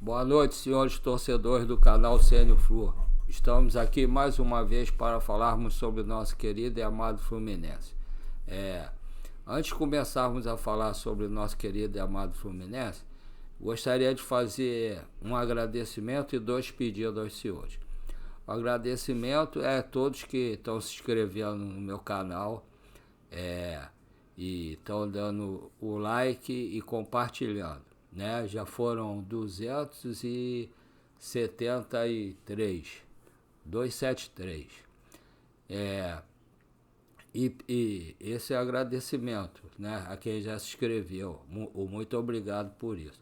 Boa noite, senhores torcedores do canal CN Flu. Estamos aqui mais uma vez para falarmos sobre o nosso querido e amado Fluminense. Antes de começarmos a falar sobre o nosso querido e amado Fluminense, gostaria de fazer um agradecimento e dois pedidos aos senhores. O agradecimento é a todos que estão se inscrevendo no meu canal e estão dando o like e compartilhando. Já foram 273. E esse é o agradecimento, a quem já se inscreveu. Muito obrigado por isso.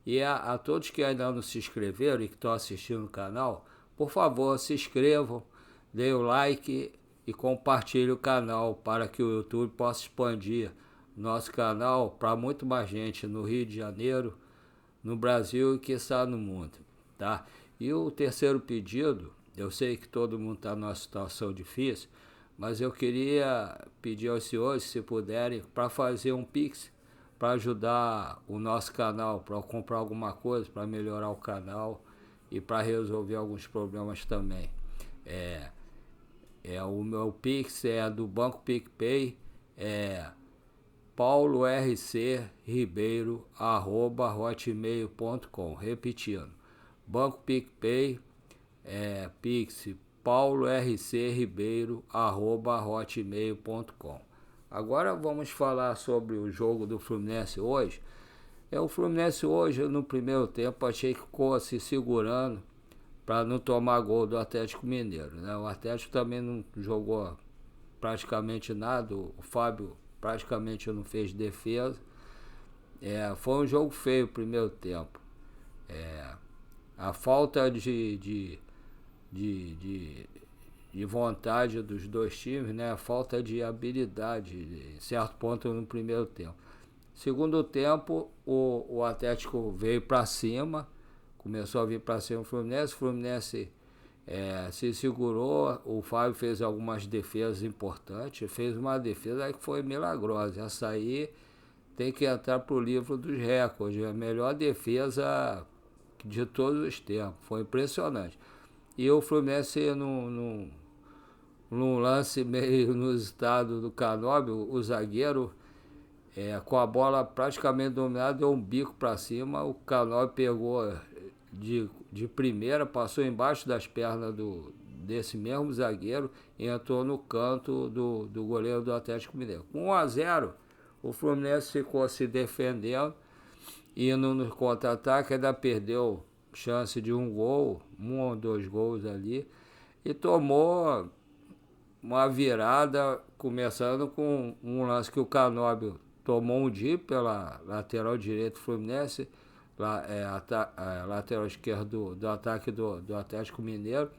E a todos que ainda não se inscreveram e que estão assistindo o canal, por favor, se inscrevam, deem o like e compartilhem o canal para que o YouTube possa expandir nosso canal para muito mais gente no Rio de Janeiro, no Brasil e quiçá no mundo, tá? E o terceiro pedido, eu sei que todo mundo está numa situação difícil, mas eu queria pedir aos senhores, se puderem, para fazer um Pix, para ajudar o nosso canal, para comprar alguma coisa, para melhorar o canal e para resolver alguns problemas também. O meu Pix é do Banco PicPay, paulorcribeiro@hotmail.com. Repetindo, Banco PicPay, Pix paulorcribeiro@hotmail.com. Agora vamos falar sobre o jogo do Fluminense hoje. O Fluminense hoje, no primeiro tempo, achei que ficou se segurando para não tomar gol do Atlético Mineiro, O Atlético também não jogou praticamente nada, o Fábio praticamente não fez defesa. Foi um jogo feio o primeiro tempo. A falta de vontade dos dois times, a falta de habilidade em certo ponto no primeiro tempo. Segundo tempo, o Atlético veio para cima, começou a vir para cima o Fluminense se segurou, o Fábio fez algumas defesas importantes, fez uma defesa que foi milagrosa. Essa aí tem que entrar para o livro dos recordes, a melhor defesa de todos os tempos, foi impressionante. E o Fluminense, num lance meio inusitado do Canóbio, o zagueiro, com a bola praticamente dominada, deu um bico para cima, o Canóbio pegou de primeira, passou embaixo das pernas desse mesmo zagueiro e entrou no canto do goleiro do Atlético Mineiro. Com 1-0, o Fluminense ficou se defendendo, indo no contra-ataque, ainda perdeu chance de um ou dois gols ali, e tomou uma virada, começando com um lance que o Canóbio tomou um drible pela lateral direita do Fluminense, lateral esquerdo do ataque do Atlético Mineiro,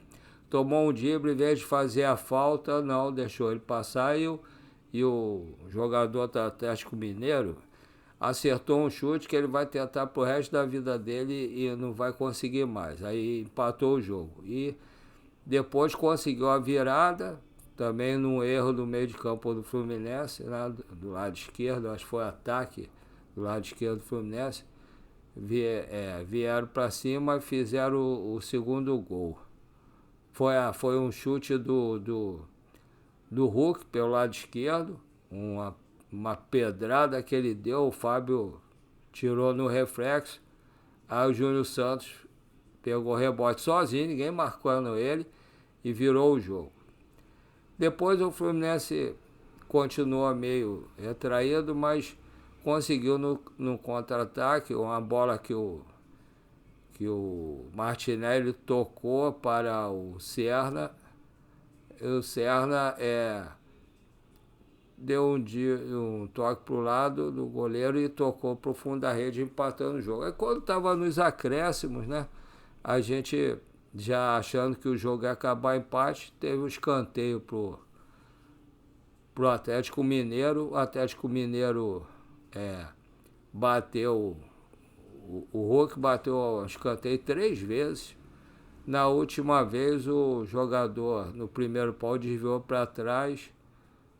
tomou um drible, em vez de fazer a falta, não, deixou ele passar, e o jogador do Atlético Mineiro acertou um chute que ele vai tentar pro resto da vida dele e não vai conseguir mais. Aí empatou o jogo. E depois conseguiu a virada, também num erro do meio de campo do Fluminense, do lado esquerdo, acho que foi ataque do lado esquerdo do Fluminense. Vieram para cima e fizeram o segundo gol. Foi um chute do Hulk pelo lado esquerdo, uma pedrada que ele deu, o Fábio tirou no reflexo, aí o Júnior Santos pegou o rebote sozinho, ninguém marcando ele, e virou o jogo. Depois o Fluminense continuou meio retraído, mas conseguiu no contra-ataque uma bola que o Martinelli tocou para o Serna, e o Serna deu um toque para o lado do goleiro e tocou para o fundo da rede, empatando o jogo. Aí quando estava nos acréscimos, a gente já achando que o jogo ia acabar empate, teve um escanteio pro Atlético Mineiro. O Atlético Mineiro bateu, o Hulk bateu o escanteio 3 vezes. Na última vez o jogador no primeiro pau desviou para trás,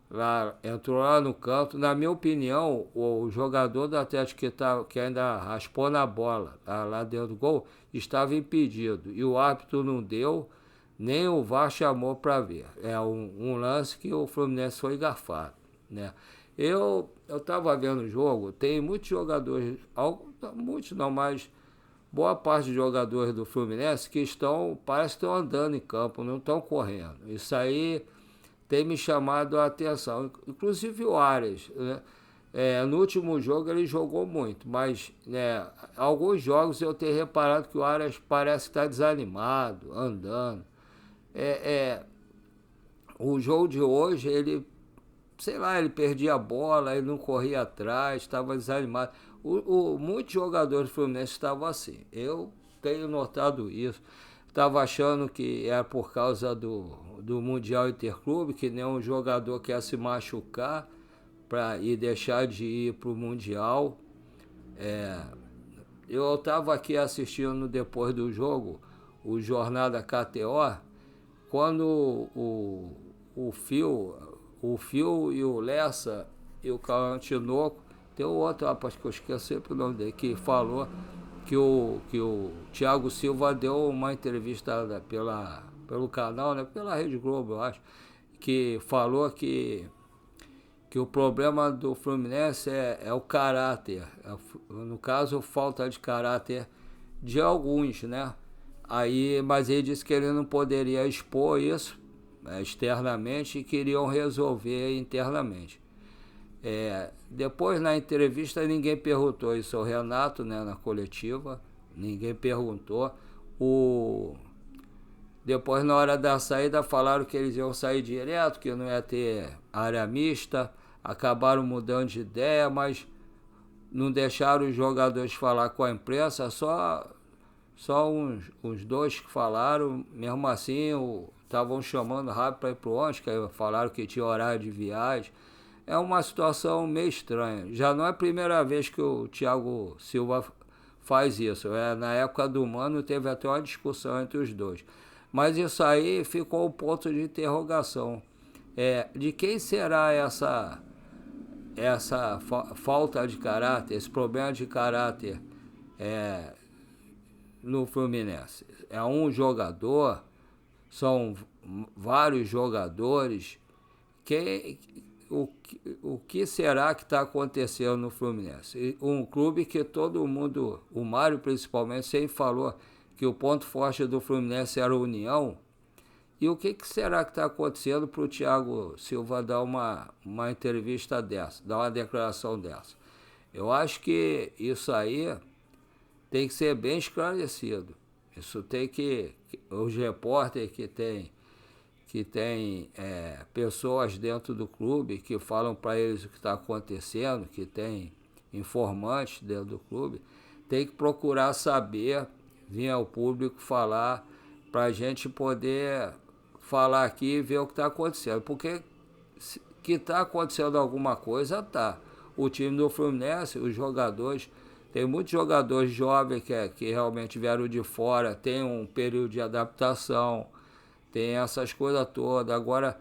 lá, entrou lá no canto. Na minha opinião, o jogador do Atlético que ainda raspou na bola, lá dentro do gol, estava impedido. E o árbitro não deu, nem o VAR chamou para ver. É um lance que o Fluminense foi garfado, né? Eu estava vendo o jogo, tem muitos jogadores, muitos não, mas boa parte dos jogadores do Fluminense que parece que estão andando em campo, não estão correndo. Isso aí tem me chamado a atenção. Inclusive o Arias, né? No último jogo ele jogou muito, mas, né, alguns jogos eu tenho reparado que o Arias parece estar desanimado, andando. É, é, o jogo de hoje, ele, sei lá, ele perdia a bola, ele não corria atrás, estava desanimado. Muitos jogadores do Fluminense estavam assim. Eu tenho notado isso. Estava achando que era por causa do Mundial Interclube, que nenhum jogador quer se machucar e deixar de ir para o Mundial. Eu estava aqui assistindo depois do jogo o Jornada KTO, quando o Fio e o Lessa e o Cauã Tinoco, tem o outro rapaz que eu esqueci sempre o nome dele, que falou que o Thiago Silva deu uma entrevista pelo canal, né, pela Rede Globo, eu acho, que falou que o problema do Fluminense é o caráter, no caso, falta de caráter de alguns, né? Aí, mas ele disse que ele não poderia expor isso externamente e queriam resolver internamente. Depois, na entrevista, ninguém perguntou isso ao Renato, né, na coletiva, ninguém perguntou. Depois, na hora da saída, falaram que eles iam sair direto, que não ia ter área mista, acabaram mudando de ideia, mas não deixaram os jogadores falar com a imprensa, só uns dois que falaram. Mesmo assim, estavam chamando rápido para ir para o ônibus, que falaram que tinha horário de viagem. É uma situação meio estranha. Já não é a primeira vez que o Thiago Silva faz isso. Na época do Mano teve até uma discussão entre os dois. Mas isso aí ficou um ponto de interrogação. De quem será essa falta de caráter, esse problema de caráter no Fluminense? É um jogador? São vários jogadores? O que será que está acontecendo no Fluminense? Um clube que todo mundo, o Mário principalmente, sempre falou que o ponto forte do Fluminense era a união. E o que será que está acontecendo para o Thiago Silva dar uma entrevista dessa, dar uma declaração dessa? Eu acho que isso aí tem que ser bem esclarecido. Isso tem que os repórteres que tem pessoas dentro do clube que falam para eles o que está acontecendo, que tem informantes dentro do clube, tem que procurar saber, vir ao público falar, para a gente poder falar aqui e ver o que está acontecendo. Porque que está acontecendo alguma coisa, tá. O time do Fluminense, os jogadores, tem muitos jogadores jovens que realmente vieram de fora, tem um período de adaptação, tem essas coisas todas. Agora,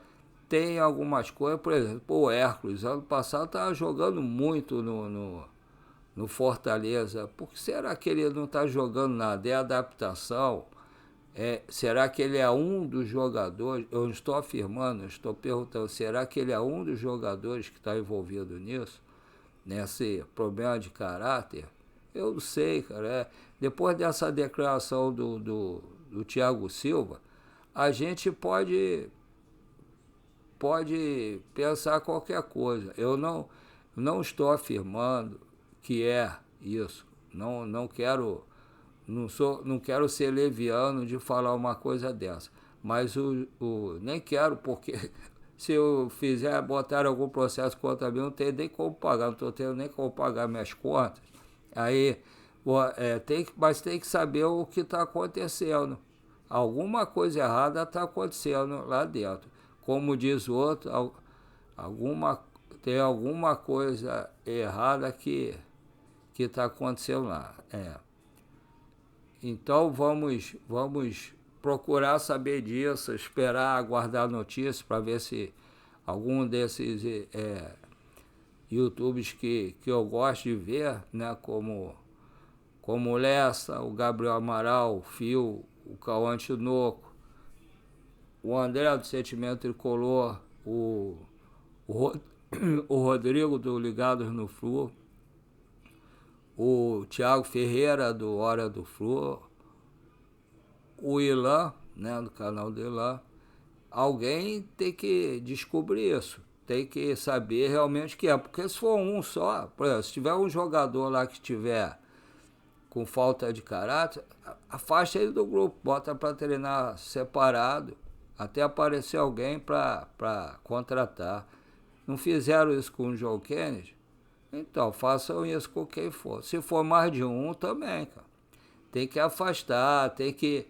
tem algumas coisas, por exemplo, o Hércules, ano passado estava jogando muito no Fortaleza. Por que será que ele não está jogando nada? É adaptação? Será que ele é um dos jogadores? Eu não estou afirmando, eu estou perguntando, será que ele é um dos jogadores que está envolvido nisso? Nesse problema de caráter? Eu não sei, cara. Depois dessa declaração do Thiago Silva, a gente pode pensar qualquer coisa. Eu não estou afirmando que é isso. Não quero ser leviano de falar uma coisa dessa. Mas nem quero, porque se eu botar algum processo contra mim, não tenho nem como pagar, não estou tendo nem como pagar minhas contas. Aí, mas tem que saber o que está acontecendo. Alguma coisa errada está acontecendo lá dentro. Como diz o outro, tem alguma coisa errada que está acontecendo lá. Então vamos procurar saber disso, esperar, aguardar notícias para ver se algum desses YouTubes que eu gosto de ver, né? Como o Lessa, o Gabriel Amaral, o Fio, o Cauã Tinoco, o André do Sentimento Tricolor, o Rodrigo do Ligados no Flu, o Thiago Ferreira do Hora do Flu, o Ilan, né, do canal do Ilan. Alguém tem que descobrir isso, tem que saber realmente o que é, porque se for um só, por exemplo, se tiver um jogador lá que tiver com falta de caráter, afasta ele do grupo, bota para treinar separado, até aparecer alguém para contratar. Não fizeram isso com o João Kennedy? Então, façam isso com quem for. Se for mais de um, também, cara. Tem que afastar, tem que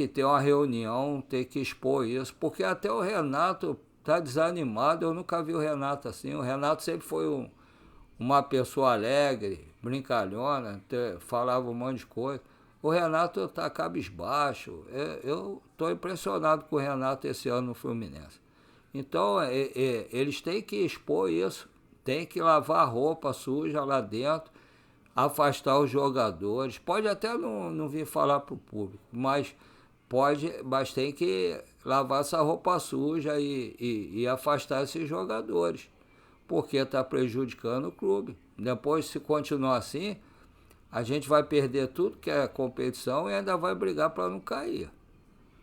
ter uma reunião, tem que expor isso, porque até o Renato tá desanimado. Eu nunca vi o Renato assim. O Renato sempre foi uma pessoa alegre, brincalhona, falava um monte de coisa. O Renato tá cabisbaixo. Eu tô impressionado com o Renato esse ano no Fluminense. Então, eles têm que expor isso, tem que lavar a roupa suja lá dentro, afastar os jogadores. Pode até não vir falar para o público, mas tem que lavar essa roupa suja e afastar esses jogadores, porque está prejudicando o clube. Depois, se continuar assim, a gente vai perder tudo que é competição e ainda vai brigar para não cair.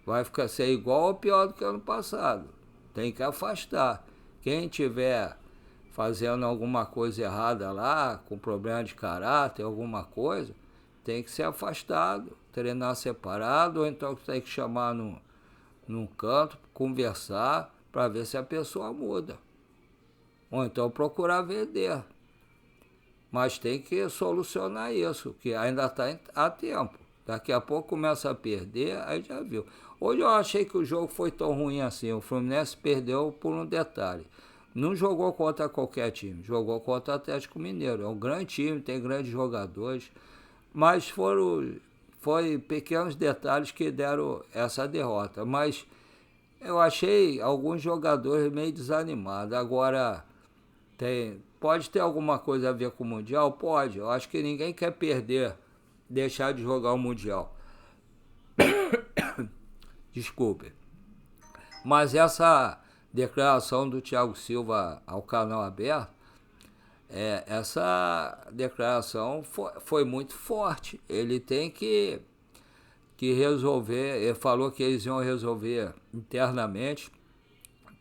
Vai ser igual ou pior do que ano passado. Tem que afastar. Quem tiver fazendo alguma coisa errada lá, com problema de caráter, alguma coisa, tem que ser afastado, treinar separado, ou então tem que chamar num canto, conversar, para ver se a pessoa muda. Ou então procurar vender. Mas tem que solucionar isso, que ainda está a tempo. Daqui a pouco começa a perder, aí já viu. Hoje eu achei que o jogo foi tão ruim assim. O Fluminense perdeu por um detalhe. Não jogou contra qualquer time, jogou contra o Atlético Mineiro. É um grande time, tem grandes jogadores, mas foi pequenos detalhes que deram essa derrota. Mas eu achei alguns jogadores meio desanimados. Agora, pode ter alguma coisa a ver com o Mundial? Pode. Eu acho que ninguém quer perder, deixar de jogar o Mundial. Desculpe. Mas essa declaração do Thiago Silva ao canal aberto, essa declaração foi muito forte. Ele tem que resolver. Ele falou que eles iam resolver internamente.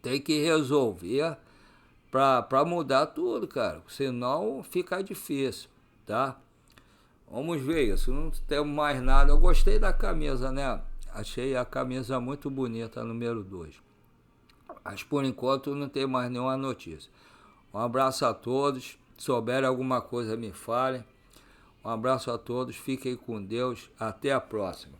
Tem que resolver para mudar tudo, cara. Senão fica difícil, tá? Vamos ver isso. Não temos mais nada. Eu gostei da camisa, né? Achei a camisa muito bonita, número 2. Mas por enquanto não tem mais nenhuma notícia. Um abraço a todos. Se souberem alguma coisa, me falem. Um abraço a todos. Fiquem com Deus. Até a próxima.